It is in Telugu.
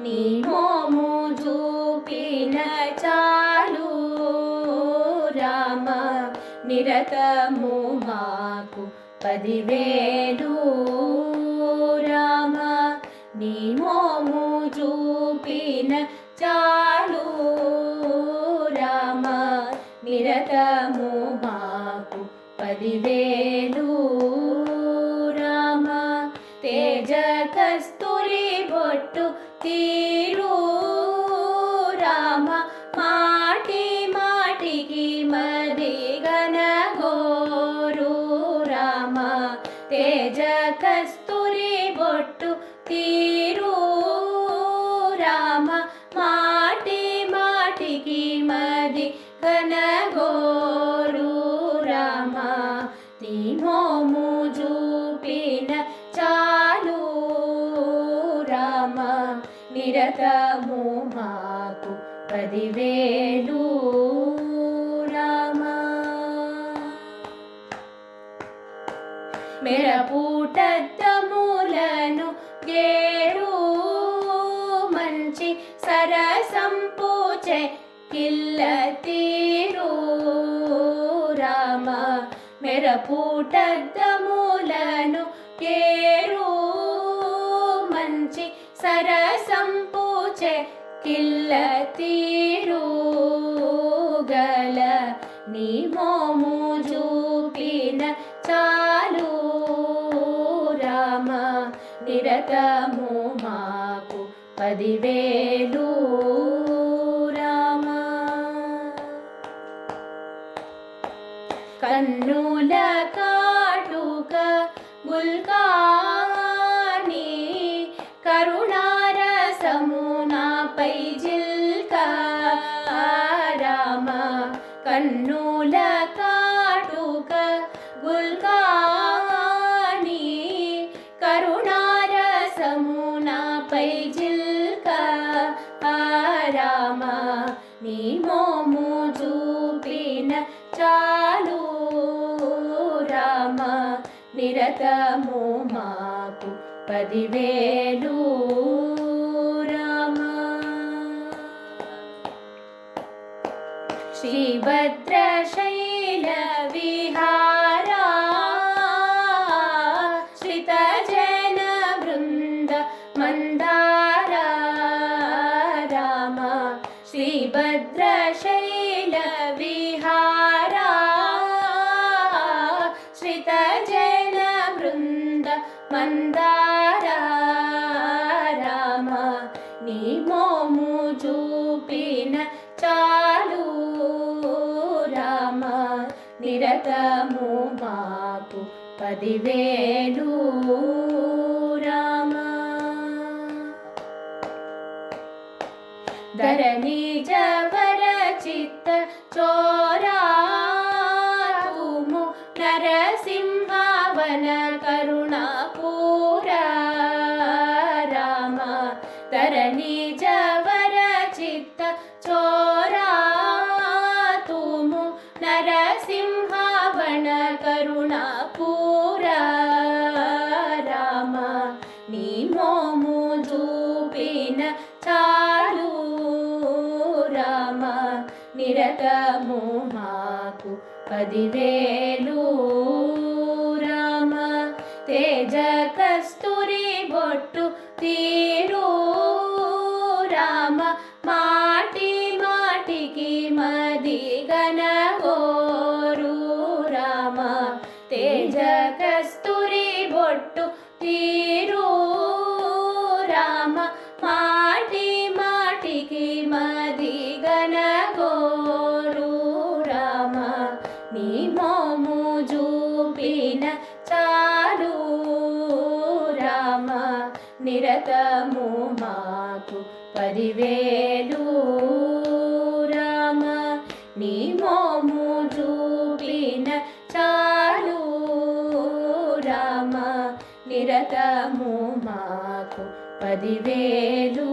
నీ మోము చూపిన చాలు రామ నిరతము మాకు 10,000 రామ నీ మోము చూపిన చాలు రామ నిరతము మాకు 10,000 రామ తేజ కస్తూరి బొట్టు తీరు రామ మాటి మాటికి మదిగన గోరు రామ తేజ కస్తూరి బొట్టు తీరు రామ మాటి మాటికి మదిగన గోరు రామ నీ మోము చూపిన చాలు రామ నిరతము మాకు 10,000 రామ మెరపూటద్దములను గేడు మంచి సరసంపూచే కిల్ల తీరు రామ మెరపూటద్దములను గేరు మంచి సరసంపూచే కిల్ల తీరు గల నీ మోము చూపిన చాలు రామ నిరతము మాకు 10,000 రామ కన్నుల కాటుక గుల్కాని కరుణారసము నాపై జిల్కా రామ కన్నుల కాటుక గుల్కాని కరుణారసము నాపై జిల్కా రామ నీ మోము చూపిన చాలు రామ నిరతము మాకు 10,000 రామ శ్రీభద్రశైల విహారా శ్రితజన బృంద మందారా రామ శ్రీభద్రశైల విహారా శ్రితజన బృంద మందారా రామ నీ మోము చూపిన చాలు రామ నిరతము మాకు 10,000 రామ ధరణి జవర చిత్త చోరా తుము నరసింహావన కరుణాపూర రామ ధరణి జవర చిత్త చోరా తుము నరసింహావన కరుణాపూర రామ నీ మోము చూపిన చాలు రామ నిరతము మాకు 10,000 రామ తేజ కస్తూరి బొట్టు తీరు రామ మాటి మాటికి మదిగన గోరు రామ తేజ కస్తూరి బొట్టు తీరు రామ మాటి మాటికి మదిగన గోరు రామ నీ మోము చూపిన చాలు రామ నిరతము మాకు 10,000 రామ నీ మోము చూపిన చాలు రామ నిరతము మాకు 10,000